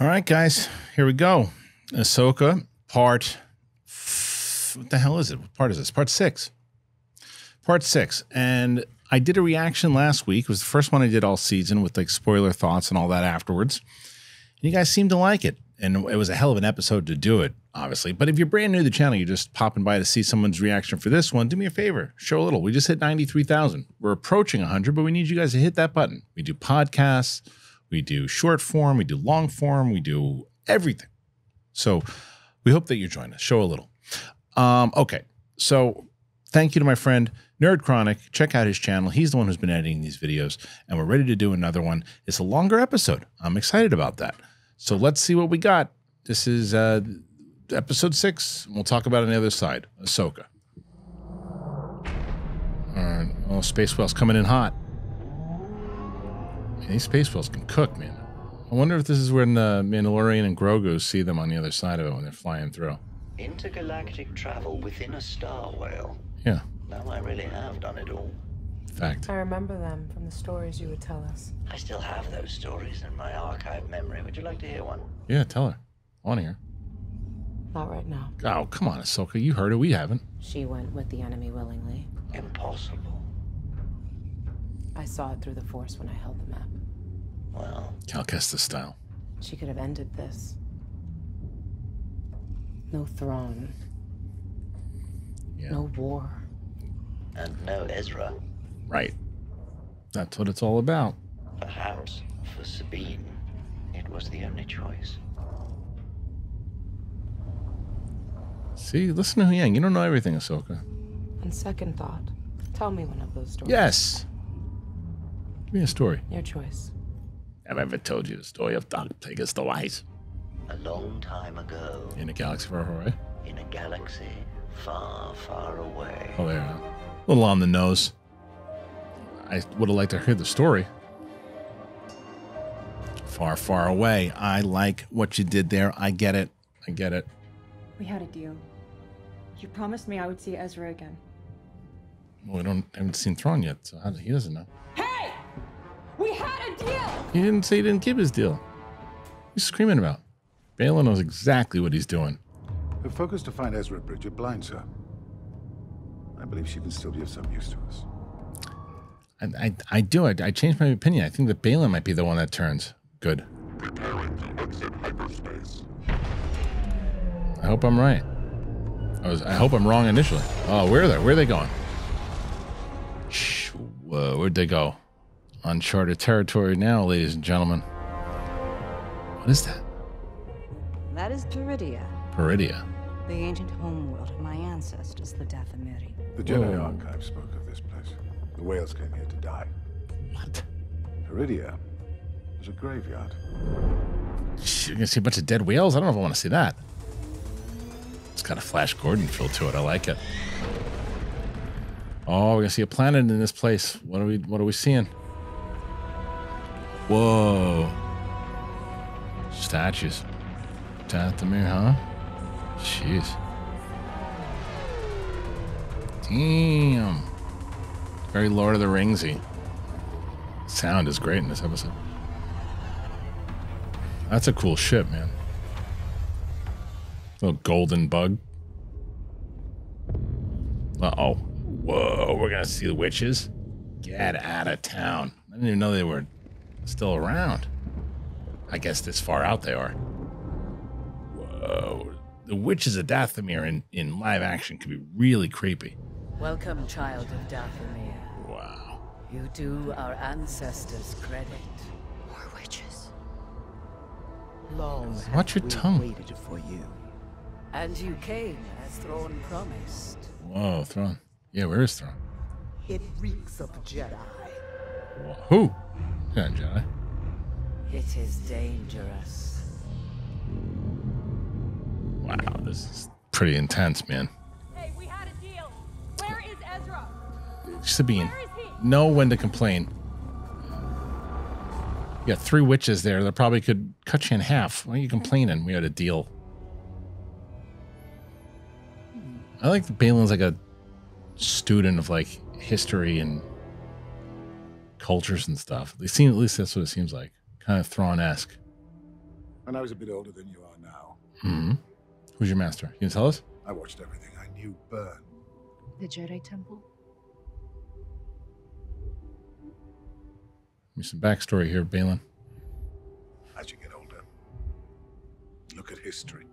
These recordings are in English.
All right, guys, here we go. Ahsoka, part... What the hell is it? What part is this? Part 6. Part 6. And I did a reaction last week. It was the first one I did all season with like spoiler thoughts and all that afterwards. And you guys seemed to like it. And it was a hell of an episode to do it, obviously. But if you're brand new to the channel, you're just popping by to see someone's reaction for this one, do me a favor. Show a little. We just hit 93,000. We're approaching 100, but we need you guys to hit that button. We do podcasts. We do short form. We do long form. We do everything. So we hope that you join us. Show a little. Okay. So thank you to my friend Nerd Chronic. Check out his channel. He's the one who's been editing these videos, and we're ready to do another one. It's a longer episode. I'm excited about that. So let's see what we got. This is episode 6. We'll talk about it on the other side. Ahsoka. All right. Oh, space whales coming in hot. Man, these space whales can cook, man. I wonder if this is when the Mandalorian and Grogu see them on the other side of it when they're flying through. Intergalactic travel within a star whale. Yeah. Now I really have done it all. Fact. I remember them from the stories you would tell us. I still have those stories in my archive memory. Would you like to hear one? Yeah, tell her. I want to hear. Not right now. Oh, come on, Ahsoka. You heard it. We haven't. She went with the enemy willingly. Impossible. I saw it through the Force when I held the map. Well, Cal Kestis style. She could have ended this. No Thrawn. Yeah. No war. and no Ezra. Right. That's what it's all about. Perhaps for Sabine, it was the only choice. See, listen to Yang. You don't know everything, Ahsoka. On second thought, tell me one of those stories. Yes. Give me a story. Your choice. Have I ever told you the story of Darth Plagueis the Wise? A long time ago, In a galaxy far away? in a galaxy far, far away. Oh, there. A little on the nose. I would have liked to hear the story. Far, far away. I like what you did there. I get it. I get it. We had a deal. You promised me I would see Ezra again. Well, we haven't seen Thrawn yet, so he doesn't know. Hey! We had a deal! He didn't say he didn't keep his deal. He's screaming about. Baylan knows exactly what he's doing. Her focus to find Ezra at Bridget blinds her. I believe she can still be of some use to us. I do. I changed my opinion. I think that Baylan might be the one that turns good. Preparing to exit hyperspace. I hope I'm right. I hope I'm wrong initially. Oh, where are they? Where are they going? Shh. Whoa, where'd they go? Uncharted territory now, ladies and gentlemen. What is that? That is Peridia, Peridia. the ancient homeworld of my ancestors, the Dathomiri. The Jedi Whoa. Archive spoke of this place. The whales came here to die. What? Peridia was a graveyard. Shh, you're gonna see a bunch of dead whales? I don't know if I want to see that. It's got a Flash Gordon feel to it. I like it. Oh, we're gonna see a planet in this place. What are we seeing? Whoa. Statues. Dathomir, huh? Jeez. Damn. Very Lord of the Ringsy. Sound is great in this episode. That's a cool ship, man. Little golden bug. Uh-oh. Whoa, we're gonna see the witches? Get out of town. I didn't even know they were still around. I guess this far out they are. Whoa. The witches of Dathomir in live action could be really creepy. Welcome, child of Dathomir. Wow. You do our ancestors credit. More witches. Long Watch your have we tongue. waited for you. And you came as Thrawn promised. Whoa, Thrawn. Yeah, where is Thrawn? It reeks of Jedi. Whoa. Who? Yeah, Jedi. It is dangerous. Wow, this is pretty intense, man. Hey, we had a deal. Where is Ezra? Sabine, Where is he? know when to complain. You got 3 witches there that probably could cut you in half. Why are you complaining? We had a deal. I like that Baylan's like a student of like history and cultures and stuff. At least that's what it seems like. Kind of Thrawn-esque. When I was a bit older than you are now, Hmm. Who's your master? Can you tell us? I watched everything I knew burn. The Jedi Temple? Give me some backstory here, Balin. As you get older, look at history.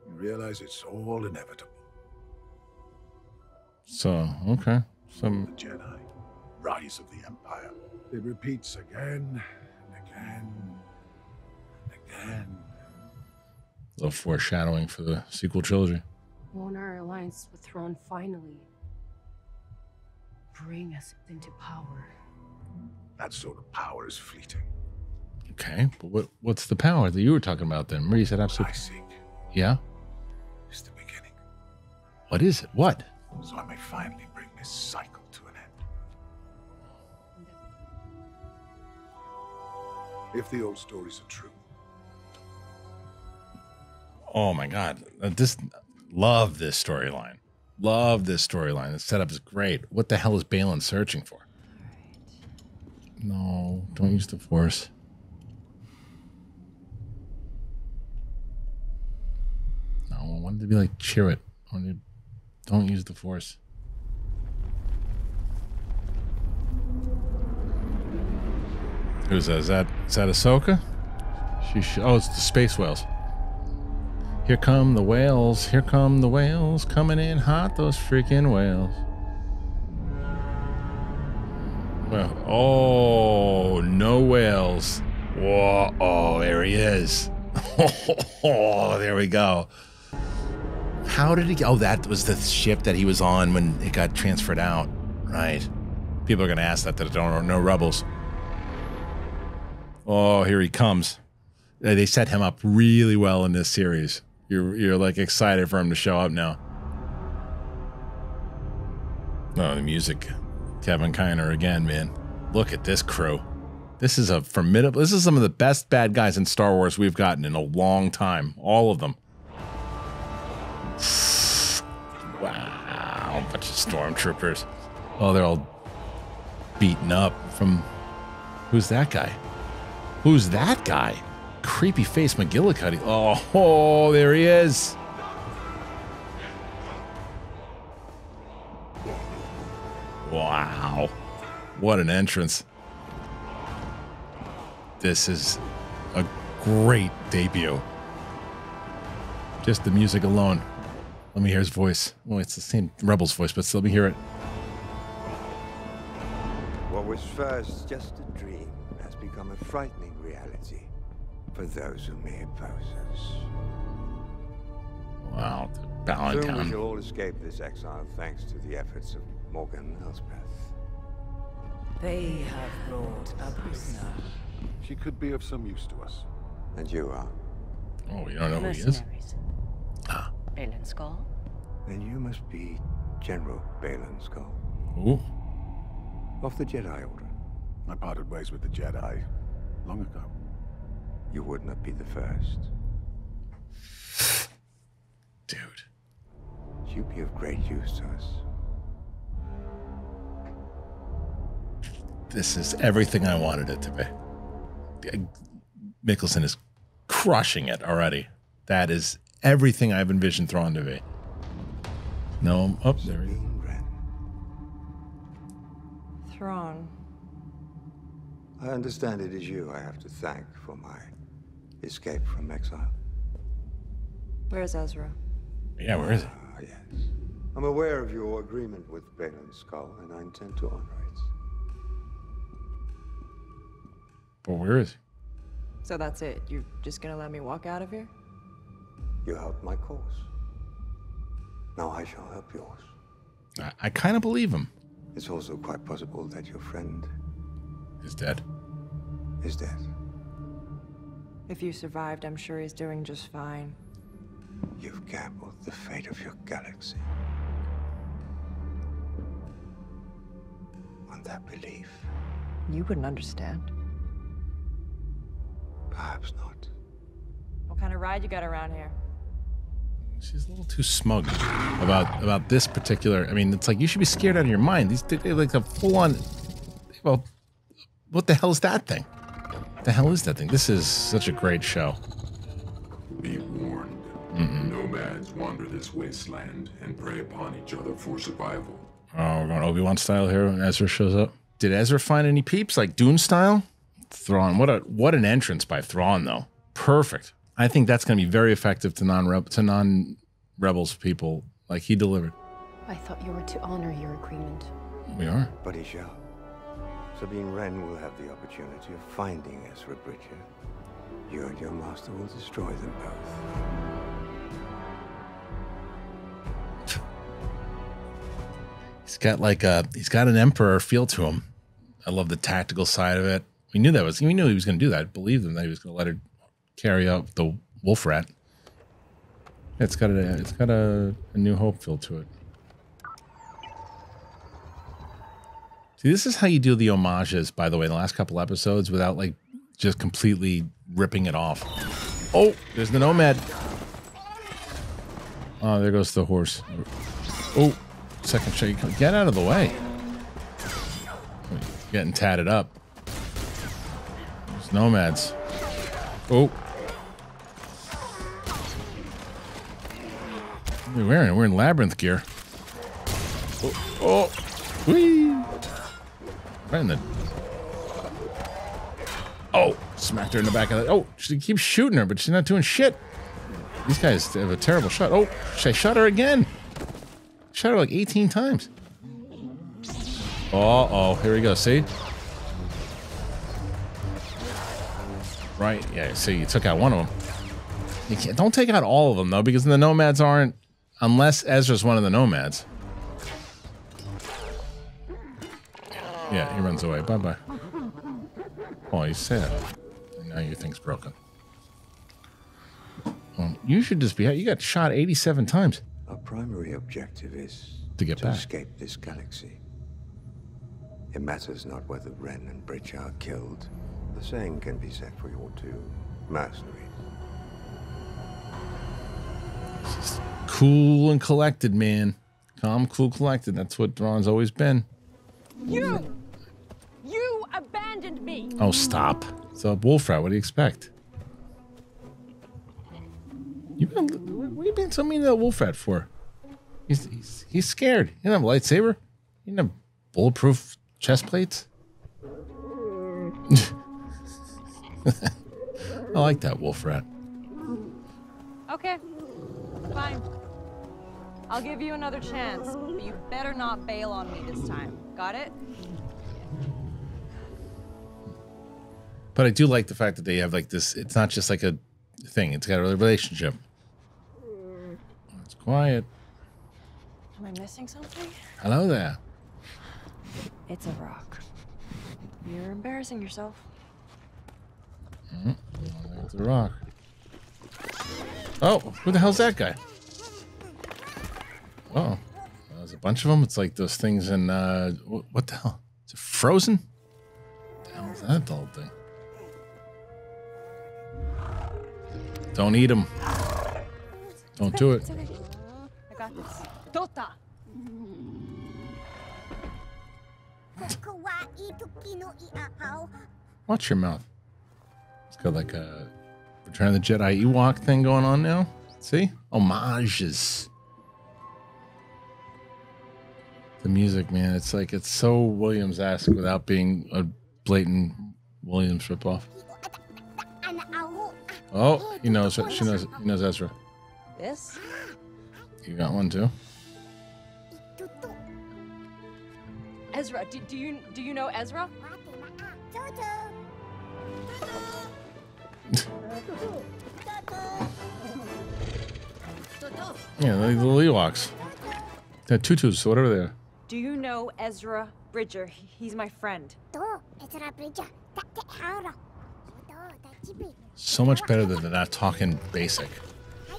You realize it's all inevitable. So, okay. The Jedi, rise of the Empire. It repeats again and again and again. A little foreshadowing for the sequel trilogy. Won't our alliance with Thrawn finally bring us into power? That sort of power is fleeting. Okay, but what's the power that you were talking about then? Remember you said What I absolutely. seek Yeah? is the beginning, What is it? What? so I may finally bring this cycle to an end. If the old stories are true, Oh my God. Love this storyline. Love this storyline. The setup is great. What the hell is Balin searching for? No, don't use the Force. No, I wanted to be like Chirrut. Don't use the Force. Who's that? Is that Ahsoka? Oh, it's the space whales. Here come the whales. Here come the whales. Coming in hot, those freaking whales. Well, oh, no whales. Whoa, oh, there he is. Oh, there we go. How did he go? Oh, that was the ship that he was on when it got transferred out. Right. People are going to ask that don't know Rebels. Oh, here he comes. They set him up really well in this series. You're like excited for him to show up now. Oh, the music. Kevin Kiner again, man. Look at this crew. This is a formidable. This is some of the best bad guys in Star Wars we've gotten in a long time. All of them. Wow, bunch of stormtroopers. Oh, they're all beaten up from. Who's that guy? Who's that guy? Creepy face McGillicuddy. Oh, there he is. Wow. What an entrance. This is a great debut. Just the music alone. Let me hear his voice. Well, it's the same Rebels voice, but still let me hear it. What was first just a dream has become a frightening reality for those who may oppose us. Wow, the Soon we Ballantown. shall all escape this exile thanks to the efforts of Morgan and Elspeth. They have brought a prisoner. she could be of some use to us. And you are? Oh, you don't know who he is? Mercenaries. Ah. Balin Skull? Then you must be General Balin Skull Ooh. of the Jedi Order. I parted ways with the Jedi long ago. You would not be the first. Dude. You'd be of great use to us. This is everything I wanted it to be. Mikkelsen is crushing it already. That is everything I've envisioned Thrawn to be. No, oh, there he is. Sabine Wren. Thrawn. I understand it is you I have to thank for my escape from exile. Where's Ezra? Yeah, where is he? Ah, yes. I'm aware of your agreement with Balin Skull, and I intend to honor it. But where is he? So that's it? You're just gonna let me walk out of here? You helped my cause. Now I shall help yours. I kind of believe him. It's also quite possible that your friend He's dead. is dead. If you survived, I'm sure he's doing just fine. You've gambled the fate of your galaxy on that belief. You wouldn't understand. Perhaps not. What kind of ride you got around here? She's a little too smug about this particular. I mean, it's like you should be scared out of your mind. They're like a full on. Well, what the hell is that thing? The hell is that thing? This is such a great show. Be warned. Nomads wander this wasteland and prey upon each other for survival. Oh, we're going Obi-Wan style here when Ezra shows up. Did Ezra find any peeps like Dune style? Thrawn. What an entrance by Thrawn though. Perfect. I think that's going to be very effective to non-rebels people. Like he delivered. I thought you were to honor your agreement. We are. But he shall. Sabine Wren will have the opportunity of finding Ezra Bridger. You and your master will destroy them both. He's got an emperor feel to him. I love the tactical side of it. We knew he was going to do that. I believed him that he was going to let her carry out the wolf rat. It's got a New Hope feel to it. See, this is how you do the homages, by the way, in the last couple episodes without like just completely ripping it off. Oh, there's the Nomad. Oh, there goes the horse. Oh, second shot. Get out of the way. Getting tatted up. There's Nomads. Oh. What are we wearing? We're in labyrinth gear. Oh. Whee. Right in the... Oh, smacked her in the back of the... Oh, she keeps shooting her, but she's not doing shit. These guys have a terrible shot. Oh, I shot her again. Shot her like 18 times. Oh, here we go. See? Right. Yeah, see, you took out one of them. You can't, don't take out all of them, though, because the Nomads aren't... Unless Ezra's one of the Nomads. Yeah, he runs away. Bye-bye. Oh, he's sad. And now your thing's broken. Well, you should just be... You got shot 87 times. Our primary objective is to back. Escape this galaxy. It matters not whether Wren and Bridger are killed. The same can be said for your two mercenaries. Just cool and collected, man. Calm, cool, collected. That's what Thrawn's always been. You abandoned me. Oh, stop. It's a wolf rat. What do you expect? What have you been so mean to that wolf rat for? He's scared. He doesn't have a lightsaber. He doesn't have bulletproof chest plates. I like that wolf rat. Okay, fine. I'll give you another chance, but you better not bail on me this time. Got it? But I do like the fact that they have like this. It's not just like a thing. It's got a relationship. It's quiet. Am I missing something? Hello there. It's a rock. You're embarrassing yourself. It's a rock. Oh, who the hell's that guy? Oh, there's a bunch of them. It's like those things in, what the hell? Is it Frozen? What the hell is that old thing? Don't eat them. Don't do it. It's okay. I got this. Tota! Watch your mouth. It's got like a Return of the Jedi Ewok thing going on now. See? Homages. The music, man, it's like, it's so Williams-esque without being a blatant Williams ripoff. Oh, he knows it. He knows Ezra. This? You got one too? Ezra, do you know Ezra? Yeah, the little Ewoks. They're tutus, so whatever they are. Do you know Ezra Bridger? He's my friend. So much better than they're not talking basic.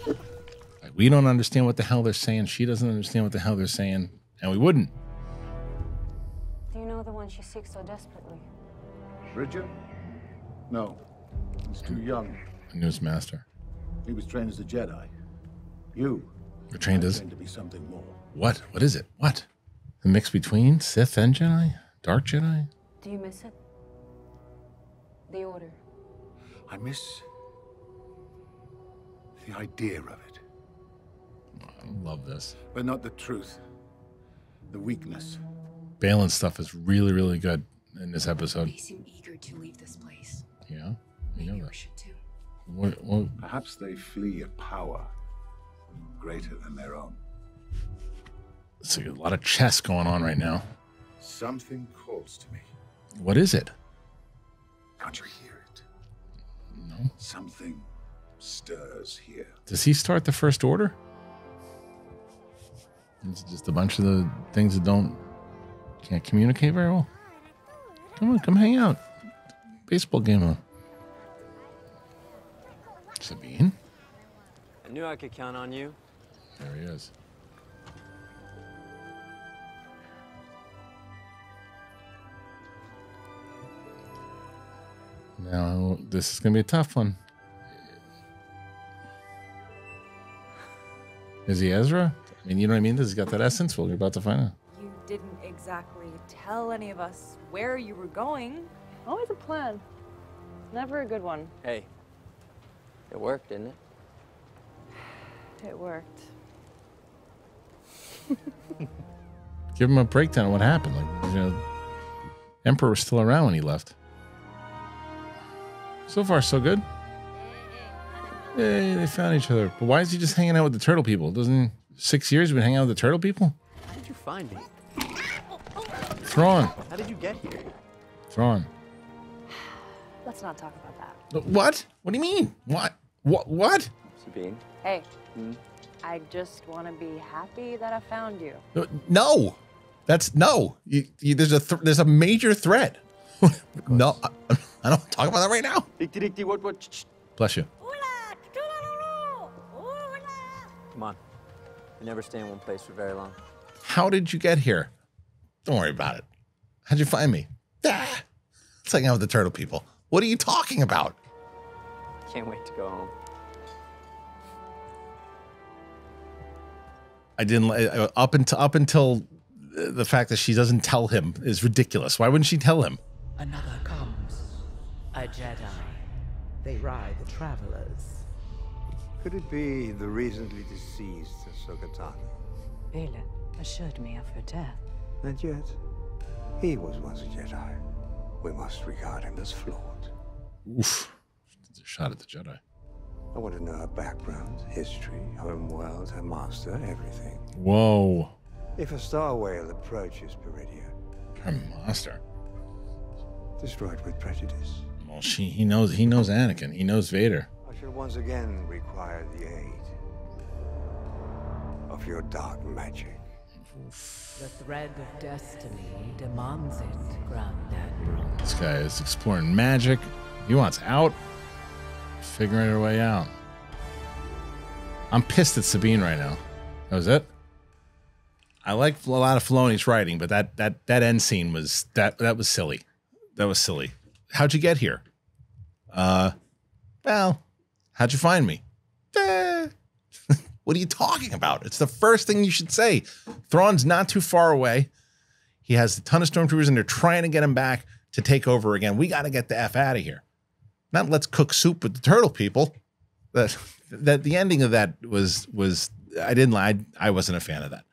Like, we don't understand what the hell they're saying. She doesn't understand what the hell they're saying. And we wouldn't. Do you know the one she seeks so desperately? Bridger? No. He's too young. The newest master. He was trained as a Jedi. You You're trained as... to be something more. What? What is it? What? The mix between Sith and Jedi? Dark Jedi? Do you miss it? The Order. I miss the idea of it. I love this. But not the truth. The weakness. Balin's stuff is really, really good in this episode. They seem eager to leave this place. Yeah, you know Maybe that. we should too. What? Perhaps they flee a power greater than their own. It's a lot of chess going on right now. Something calls to me. What is it? Can't you hear it? No. Something stirs here. Does he start the First Order? It's just a bunch of the things that can't communicate very well. Come on, come hang out. Baseball game on. Sabine? I knew I could count on you. There he is. Now, this is going to be a tough one. Is he Ezra? I mean, you know what I mean? This has got that essence. Well, you're about to find out. You didn't exactly tell any of us where you were going. Always a plan. It's never a good one. Hey, it worked, didn't it? It worked. Give him a breakdown of what happened. Like, you know, Emperor was still around when he left. So far, so good. Hey, they found each other. But why is he just hanging out with the turtle people? Doesn't 6 years you've been hanging out with the turtle people? How did you find me? Thrawn. How did you get here? Thrawn. Let's not talk about that. What? What do you mean? What? Sabine? Hey, I just want to be happy that I found you. No. That's no. There's a major threat. No, I don't talk about that right now. What? Bless you. Come on. I never stay in one place for very long. How did you get here? Don't worry about it. How'd you find me? Ah, it's hanging out with the turtle people. What are you talking about? Can't wait to go home. I didn't up until the fact that she doesn't tell him is ridiculous. Why wouldn't she tell him? Another comes. A Jedi. They ride the travelers. Could it be the recently deceased Ahsoka? Bela assured me of her death. And yet, he was once a Jedi. We must regard him as flawed. Oof. It's a shot at the Jedi. I want to know her background, history, homeworld, her master, everything. Whoa. If a star whale approaches Peridia, Her master. destroyed with prejudice, Well, he knows Anakin. He knows Vader. I shall once again require the aid of your dark magic. The thread of destiny demands it, Grand Admiral. This guy is exploring magic. He wants out. Figuring her way out. I'm pissed at Sabine right now. That was it. I like a lot of Filoni's writing, but that end scene was that was silly. That was silly. How'd you get here? Well, how'd you find me? What are you talking about? It's the first thing you should say. Thrawn's not too far away. He has a ton of stormtroopers, and they're trying to get him back to take over again. We got to get the F out of here. Not let's cook soup with the turtle people. That the ending of that was I wasn't a fan of that.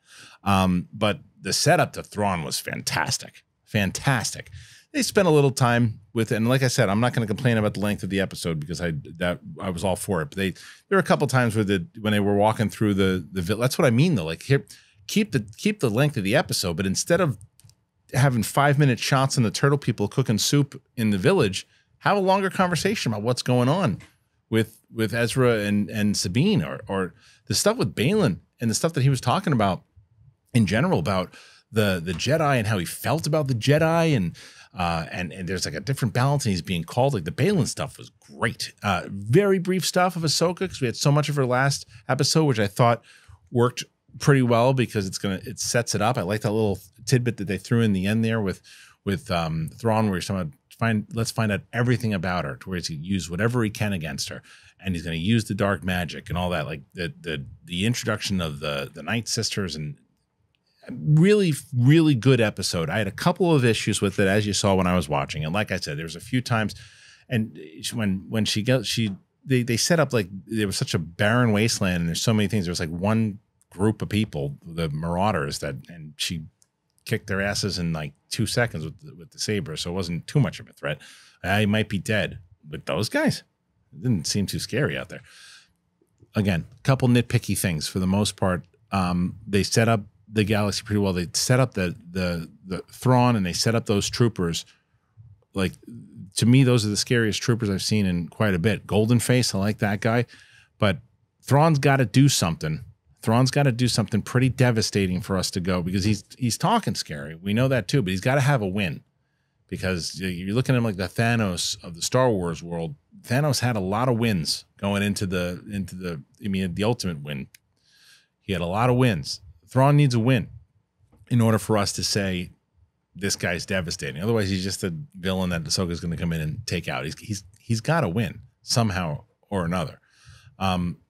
But the setup to Thrawn was fantastic. Fantastic. They spent a little time with it, and like I said, I'm not going to complain about the length of the episode because I was all for it. But there were a couple times when they were walking through the that's what I mean though. Like here, keep the length of the episode, but instead of having 5-minute shots on the turtle people cooking soup in the village, have a longer conversation about what's going on with Ezra and Sabine, or the stuff with Balin and the stuff that he was talking about in general about the Jedi and how he felt about the Jedi and there's like a different balance and he's being called. Like the Balin stuff was great. Very brief stuff of Ahsoka because we had so much of her last episode, which I thought worked pretty well because it sets it up. I like that little tidbit that they threw in the end there with Thrawn, where he's talking about let's find out everything about her, to where he's going to use whatever he can against her, and he's going to use the dark magic and all that. Like the introduction of the Night Sisters, and really, really good episode. I had a couple of issues with it, as you saw when I was watching, and like I said, there's a few times And when they set up like there was such a barren wasteland and there's so many things. There was like one group of people, the Marauders, and she kicked their asses in like 2 seconds with the saber. So it wasn't too much of a threat. I might be dead, but those guys, it didn't seem too scary out there. Again, a couple nitpicky things for the most part. They set up the galaxy pretty well. They set up the Thrawn and they set up those troopers. Like, to me, those are the scariest troopers I've seen in quite a bit. Golden Face, I like that guy. But Thrawn's got to do something. Thrawn's got to do something pretty devastating for us to go, because he's talking scary. We know that too, but he's got to have a win, because you're looking at him like the Thanos of the Star Wars world. Thanos had a lot of wins going into the ultimate win. He had a lot of wins. Thrawn needs a win in order for us to say this guy's devastating. Otherwise, he's just a villain that Ahsoka's going to come in and take out. He's got to win somehow or another. I've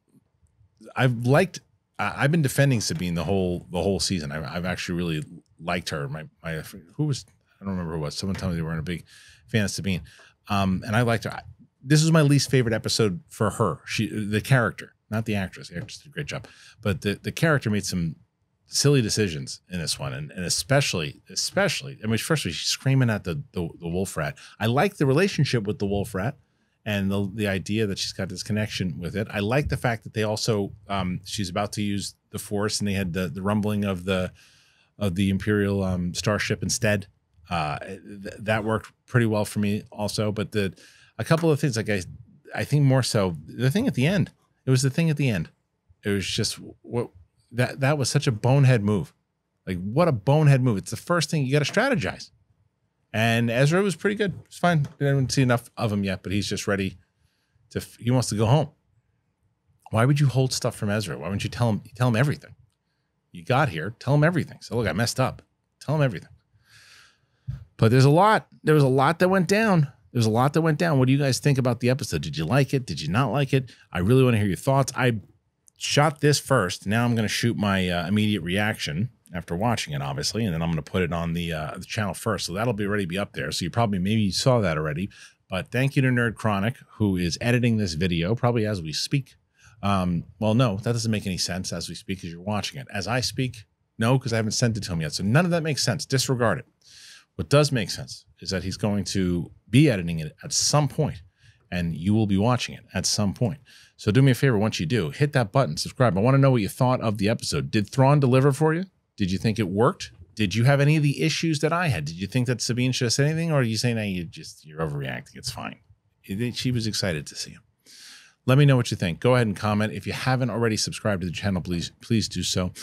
been defending Sabine the whole season. I've actually really liked her. I don't remember who it was. Someone told me they weren't a big fan of Sabine. And I liked her. This was my least favorite episode for her. The character, not the actress. The actress did a great job. But the character made some silly decisions in this one. And especially, I mean, first she's screaming at the wolf rat. I like the relationship with the wolf rat and the idea that she's got this connection with it. I like the fact that they also, she's about to use the Force and they had the rumbling of the Imperial starship instead. That worked pretty well for me also. But a couple of things, like I think more so the thing at the end. It was the thing at the end. It was just that was such a bonehead move. Like, what a bonehead move. It's the first thing you got to strategize. And Ezra was pretty good. It's fine. I didn't see enough of him yet, but he's just ready he wants to go home. Why would you hold stuff from Ezra? Why wouldn't you tell him everything? You got here, tell him everything. So look, I messed up. Tell him everything. But there was a lot that went down. There's a lot that went down. What do you guys think about the episode? Did you like it? Did you not like it? I really want to hear your thoughts. I shot this first. Now I'm going to shoot my immediate reaction after watching it, obviously, and then I'm going to put it on the channel first. So that'll already be up there. So you probably maybe saw that already. But thank you to Nerd Chronic, who is editing this video probably as we speak. Well, no, that doesn't make any sense as we speak because you're watching it. As I speak, no, because I haven't sent it to him yet. So none of that makes sense. Disregard it. What does make sense is that he's going to be editing it at some point, and you will be watching it at some point. So do me a favor, once you do, hit that button, subscribe. I want to know what you thought of the episode. Did Thrawn deliver for you? Did you think it worked? Did you have any of the issues that I had? Did you think that Sabine should have said anything, or are you saying, hey, you're overreacting? It's fine. She was excited to see him. Let me know what you think. Go ahead and comment. If you haven't already subscribed to the channel, please do so.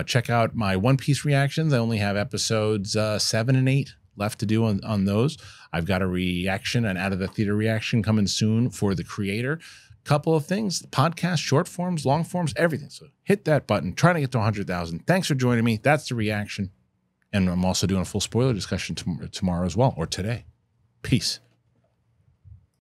Check out my One Piece reactions. I only have episodes 7 and 8 left to do on those. I've got a reaction, an out of the theater reaction coming soon for The Creator. Couple of things, podcast, short forms, long forms, everything. So hit that button, trying to get to 100,000. Thanks for joining me. That's the reaction. And I'm also doing a full spoiler discussion tomorrow as well, or today. Peace.